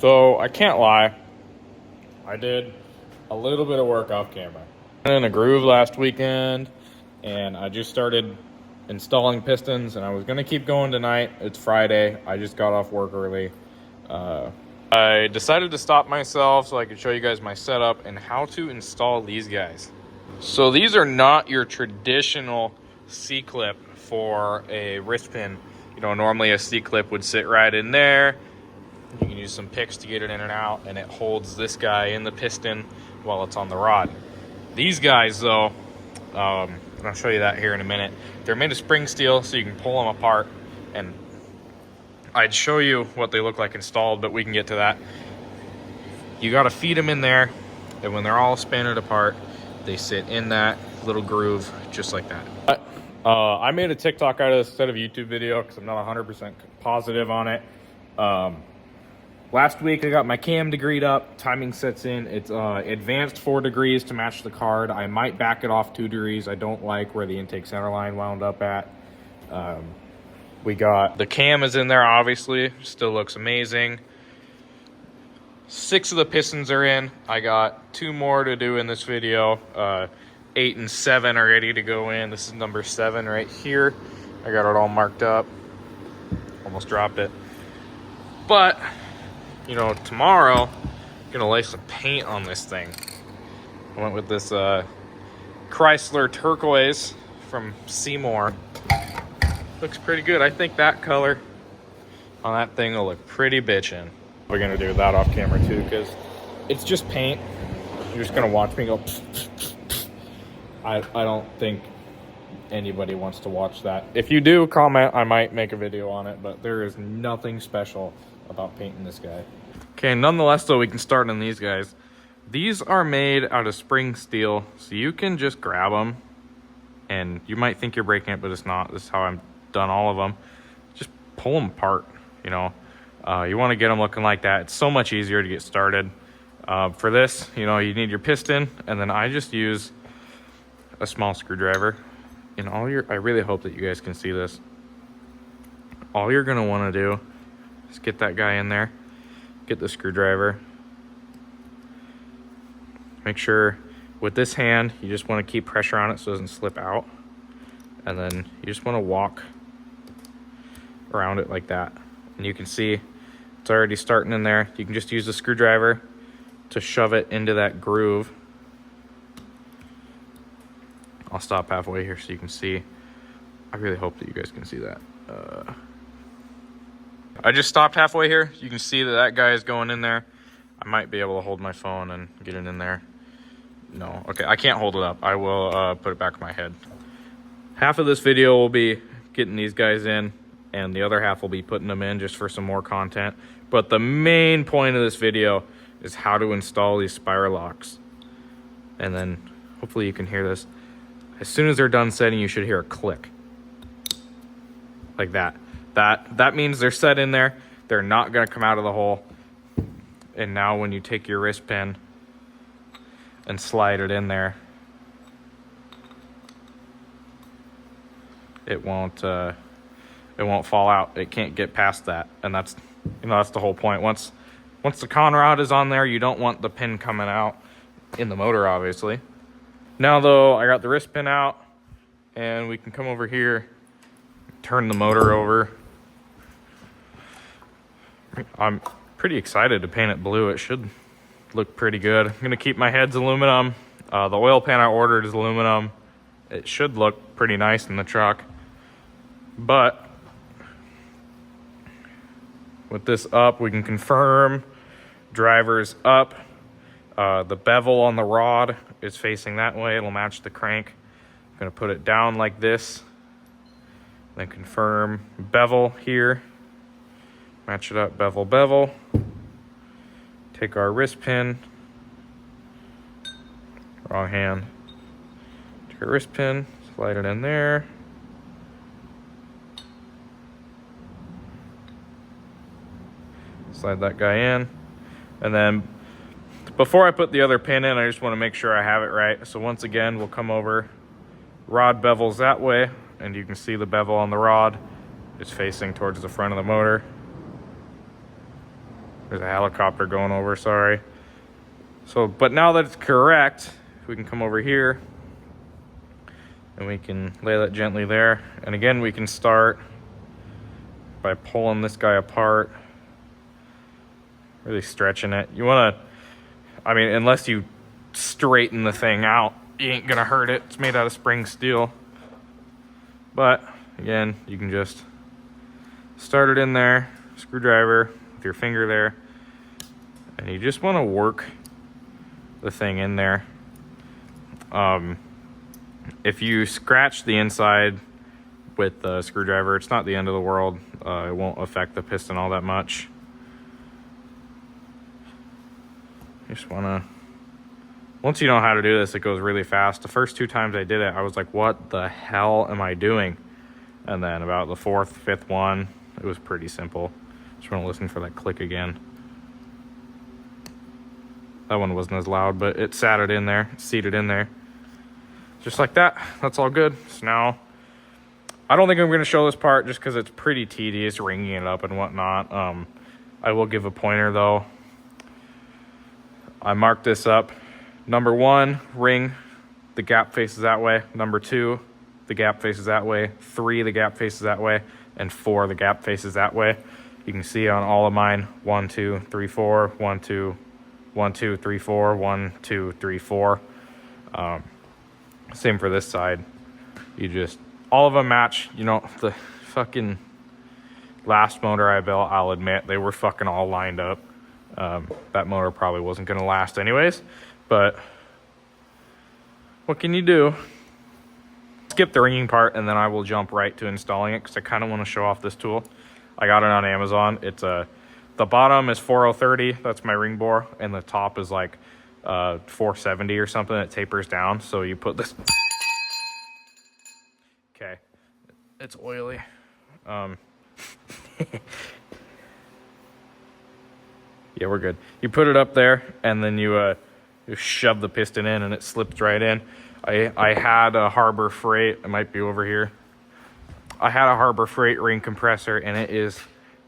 So I can't lie, I did a little bit of work off camera. I was in a groove last weekend and I just started installing pistons, and I was gonna keep going tonight. It's Friday, I just got off work early. I decided to stop myself so I could show you guys my setup and how to install these guys. So these are not your traditional C-clip for a wrist pin. You know, normally a C-clip would sit right in there. You can use some picks to get it in and out, and it holds this guy in the piston while it's on the rod. These guys, though, and I'll show you that here in a minute, they're made of spring steel, so you can pull them apart, and I'd show you what they look like installed, but we can get to that. You got to feed them in there, and when they're all spanted apart, they sit in that little groove just like that. I made a TikTok out of this instead of a YouTube video because I'm not 100% positive on it. Last week I got my cam degreed up, timing sets in. It's advanced 4 degrees to match the card. I might back it off 2 degrees. I don't like where the intake center line wound up at. We got the cam is in there, obviously, still looks amazing. 6 of the pistons are in. I got 2 more to do in this video. 8 and 7 are ready to go in. This is number 7 right here. I got it all marked up. Almost dropped it. But, you know, tomorrow, I'm gonna lay some paint on this thing. I went with this Chrysler turquoise from Seymour. Looks pretty good. I think that color on that thing will look pretty bitchin'. We're gonna do that off camera too, because it's just paint. You're just gonna watch me go. I don't think anybody wants to watch that. If you do, comment. I might make a video on it, but there is nothing special about painting this guy. Okay, nonetheless though, we can start on these guys. These are made out of spring steel, so you can just grab them, and you might think you're breaking it, but it's not. This is how I've done all of them. Just pull them apart, you know. You want to get them looking like that. It's so much easier to get started. For this, you know, you need your piston, and then I just use a small screwdriver. And I really hope that you guys can see this. All you're gonna want to do is get that guy in there, get the screwdriver. Make sure with this hand, you just want to keep pressure on it so it doesn't slip out. And then you just want to walk around it like that. And you can see it's already starting in there. You can just use the screwdriver to shove it into that groove. I'll stop halfway here so you can see. I really hope that you guys can see that. I just stopped halfway here. You can see that that guy is going in there. I might be able to hold my phone and get it in there. No, okay, I can't hold it up. I will put it back in my head. Half of this video will be getting these guys in, and the other half will be putting them in just for some more content. But the main point of this video is how to install these Spiro locks. And then hopefully you can hear this. As soon as they're done setting, you should hear a click. Like that. That means they're set in there. They're not gonna come out of the hole. And now when you take your wrist pin and slide it in there, it won't fall out. It can't get past that. And that's, you know, that's the whole point. Once the con rod is on there, you don't want the pin coming out in the motor, obviously. Now though, I got the wrist pin out, and we can come over here, turn the motor over. I'm pretty excited to paint it blue. It should look pretty good. I'm gonna keep my heads aluminum. The oil pan I ordered is aluminum. It should look pretty nice in the truck. But with this up, we can confirm driver's up. The bevel on the rod is facing that way. It'll match the crank. I'm gonna put it down like this. Then confirm bevel here. Match it up, bevel, bevel. Take our wrist pin. Wrong hand. Take our wrist pin, slide it in there. Slide that guy in. And then before I put the other pin in, I just want to make sure I have it right. So once again, we'll come over. Rod bevels that way, and you can see the bevel on the rod is facing towards the front of the motor. There's a helicopter going over, sorry. So, but now that it's correct, we can come over here and we can lay that gently there. And again, we can start by pulling this guy apart, really stretching it. You want to, I mean, unless you straighten the thing out, you ain't gonna hurt it. It's made out of spring steel. But again, you can just start it in there, screwdriver with your finger there, and you just want to work the thing in there. If you scratch the inside with the screwdriver, it's not the end of the world. It won't affect the piston all that much. You just want to, once you know how to do this, it goes really fast. The first 2 times I did it, I was like, what the hell am I doing? And then about the 4th, 5th one, it was pretty simple. Just want to listen for that click again. That one wasn't as loud, but it sat it in there, seated in there. Just like that, that's all good. So now, I don't think I'm gonna show this part just because it's pretty tedious ringing it up and whatnot. I will give a pointer though. I marked this up. Number 1, ring, the gap faces that way. Number 2, the gap faces that way. 3, the gap faces that way. And 4, the gap faces that way. You can see on all of mine, 1, 2, 3, 4, 1, 2, 1, 2, 3, 4, 1, 2, 3, 4. Same for this side. You just, all of them match. You know, the fucking last motor I built, I'll admit, they were fucking all lined up. That motor probably wasn't gonna last anyways, but what can you do? Skip the ringing part and then I will jump right to installing it because I kind of want to show off this tool. I got it on Amazon. It's the bottom is 4030, that's my ring bore, and the top is like 470 or something. It tapers down, so you put this. Okay, it's oily. Yeah, we're good. You put it up there, and then you shove the piston in, and it slips right in. I had a Harbor Freight. It might be over here. I had a Harbor Freight ring compressor, and it is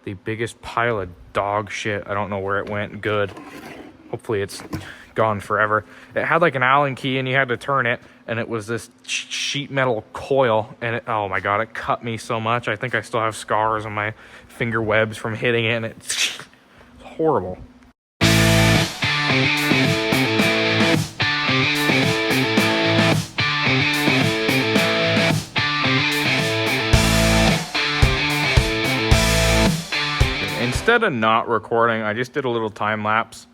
the biggest pile of dog shit. I don't know where it went. Good. Hopefully it's gone forever. It had like an Allen key, and you had to turn it, and it was this sheet metal coil, and it, oh my god, it cut me so much. I think I still have scars on my finger webs from hitting it, and it's horrible. Instead of not recording, I just did a little time lapse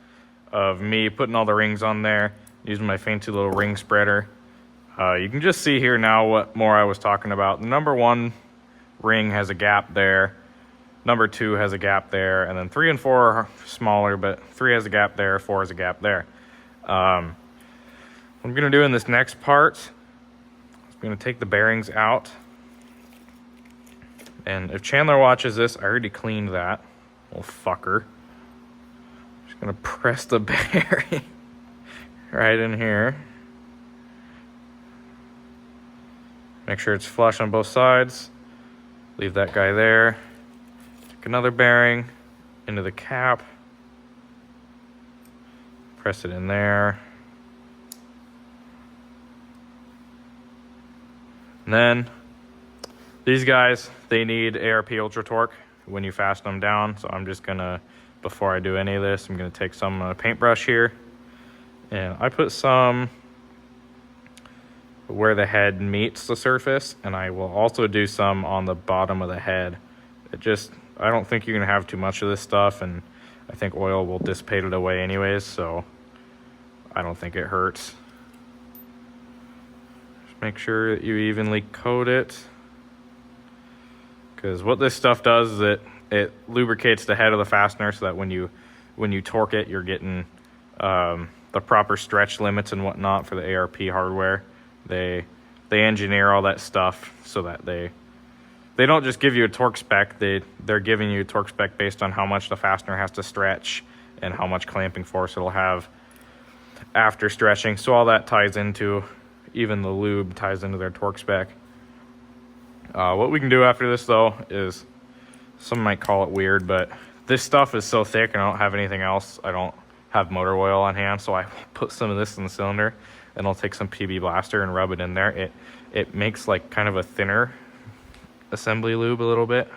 of me putting all the rings on there, using my fancy little ring spreader. You can just see here now what more I was talking about. The number 1 ring has a gap there. Number 2 has a gap there. And then 3 and 4 are smaller, but 3 has a gap there, 4 has a gap there. What I'm going to do in this next part is I'm going to take the bearings out. And if Chandler watches this, I already cleaned that. Little fucker. Just gonna press the bearing right in here. Make sure it's flush on both sides. Leave that guy there. Take another bearing into the cap. Press it in there. And then these guys, they need ARP Ultra Torque when you fasten them down. So I'm just gonna, before I do any of this, I'm gonna take some paintbrush here, and I put some where the head meets the surface, and I will also do some on the bottom of the head. It just, I don't think you're gonna have too much of this stuff, and I think oil will dissipate it away anyways, so I don't think it hurts. Just make sure that you evenly coat it. Because what this stuff does is it lubricates the head of the fastener so that when you torque it, you're getting the proper stretch limits and whatnot for the ARP hardware. They engineer all that stuff so that they don't just give you a torque spec. They're giving you a torque spec based on how much the fastener has to stretch and how much clamping force it'll have after stretching. So all that ties into, even the lube ties into their torque spec. What we can do after this though is, some might call it weird, but This stuff is so thick and I don't have anything else. I don't have motor oil on hand, so I put some of this in the cylinder, and I'll take some PB Blaster and rub it in there. It makes like kind of a thinner assembly lube a little bit,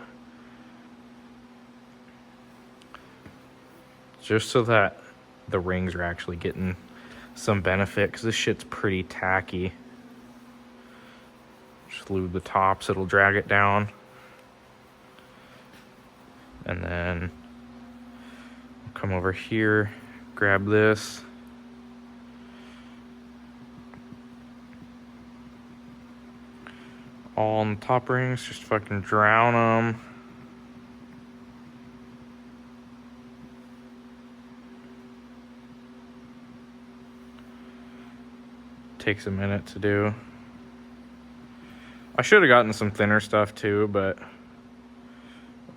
just so that the rings are actually getting some benefit, because this shit's pretty tacky. Just lube the tops, it'll drag it down. And then come over here, grab this. All on the top rings, just fucking drown them. Takes a minute to do. I should have gotten some thinner stuff too, but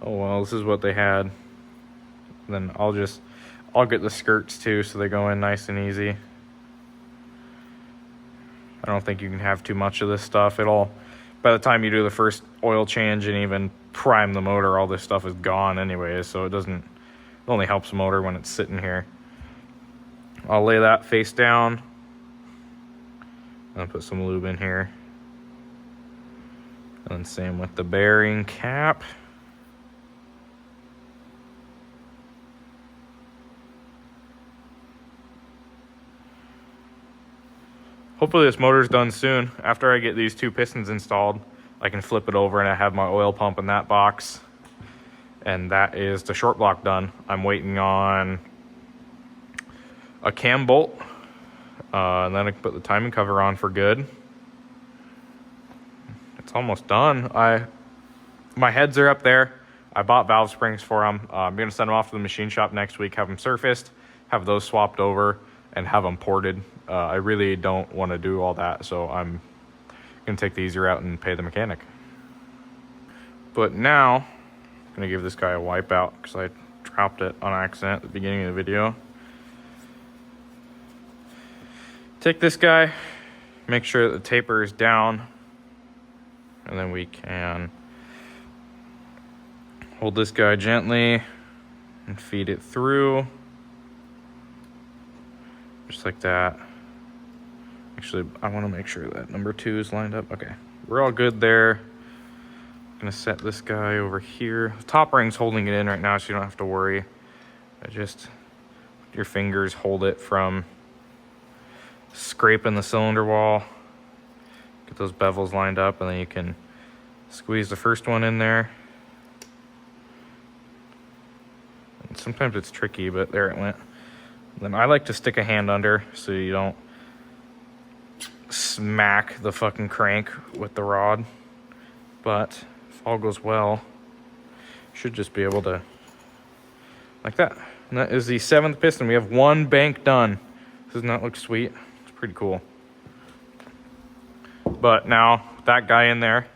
oh well, this is what they had. Then I'll get the skirts too, so they go in nice and easy. I don't think you can have too much of this stuff. By the time you do the first oil change and even prime the motor, all this stuff is gone anyways, so it only helps the motor when it's sitting here. I'll lay that face down. I'll put some lube in here. And then same with the bearing cap. Hopefully this motor's done soon. After I get these 2 pistons installed, I can flip it over and I have my oil pump in that box. And that is the short block done. I'm waiting on a cam bolt. And then I can put the timing cover on for good. It's almost done. My heads are up there. I bought valve springs for them. I'm going to send them off to the machine shop next week, have them surfaced, have those swapped over, and have them ported. I really don't want to do all that, so I'm going to take the easy route and pay the mechanic. But now, I'm going to give this guy a wipe out because I dropped it on accident at the beginning of the video. Take this guy, make sure that the taper is down, and then we can hold this guy gently and feed it through. Just like that. Actually, I want to make sure that number 2 is lined up. Okay, we're all good there. I'm gonna set this guy over here. The top ring's holding it in right now, so you don't have to worry. Your fingers hold it from scraping the cylinder wall. Get those bevels lined up, and then you can squeeze the first one in there. And sometimes it's tricky, but there it went. Then I like to stick a hand under so you don't smack the fucking crank with the rod. But if all goes well, should just be able to, like that. And that is the 7th piston. We have 1 bank done. Doesn't that look sweet? It's pretty cool. But now that guy in there,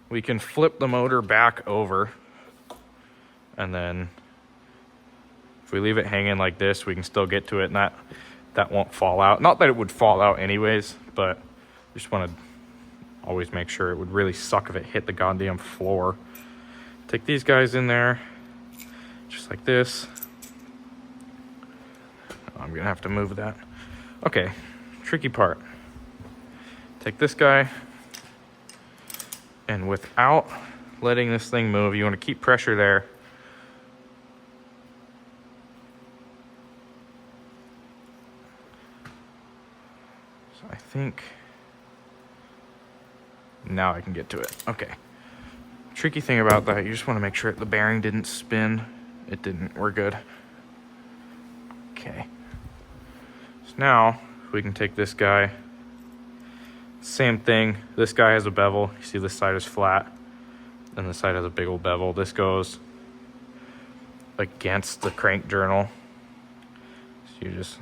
we can flip the motor back over, and then if we leave it hanging like this, we can still get to it, and that won't fall out. Not that it would fall out anyways, but I just want to always make sure. It would really suck if it hit the goddamn floor. Take these guys in there, just like this. I'm gonna have to move that. Okay, tricky part. Take this guy, and without letting this thing move, you want to keep pressure there. So I think now I can get to it. Okay. Tricky thing about that, you just want to make sure the bearing didn't spin. It didn't. We're good. Okay. So now we can take this guy. Same thing. This guy has a bevel. You see this side is flat, and this side has a big old bevel. This goes against the crank journal. So you just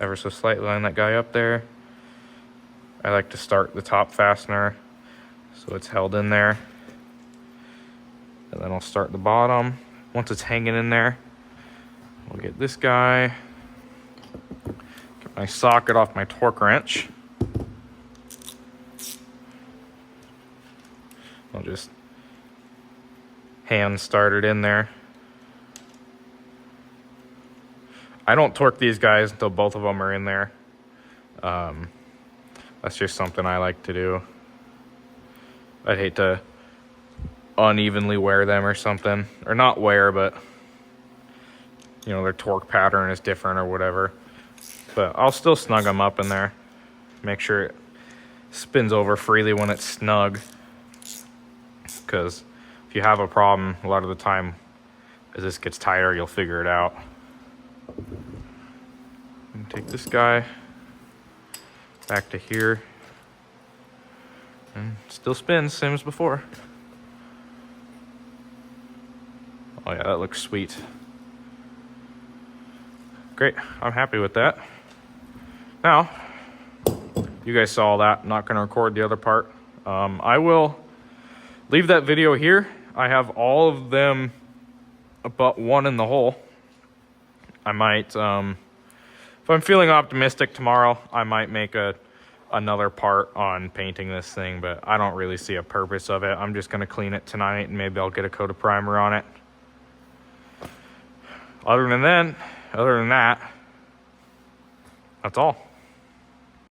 ever so slightly line that guy up there. I like to start the top fastener so it's held in there. And then I'll start the bottom. Once it's hanging in there, we'll get this guy. Get my socket off my torque wrench. I'll just hand start it in there. I don't torque these guys until both of them are in there. That's just something I like to do. I'd hate to unevenly wear them or something. Or not wear, but you know, their torque pattern is different or whatever. But I'll still snug them up in there. Make sure it spins over freely when it's snug. Because if you have a problem, a lot of the time, as this gets tighter, you'll figure it out. And take this guy back to here. And still spins, same as before. Oh yeah, that looks sweet. Great, I'm happy with that. Now, you guys saw that. I'm not gonna record the other part. I will leave that video here. I have all of them but one in the hole. I might, if I'm feeling optimistic tomorrow, I might make another part on painting this thing, but I don't really see a purpose of it. I'm just gonna clean it tonight and maybe I'll get a coat of primer on it. Other than that, that's all.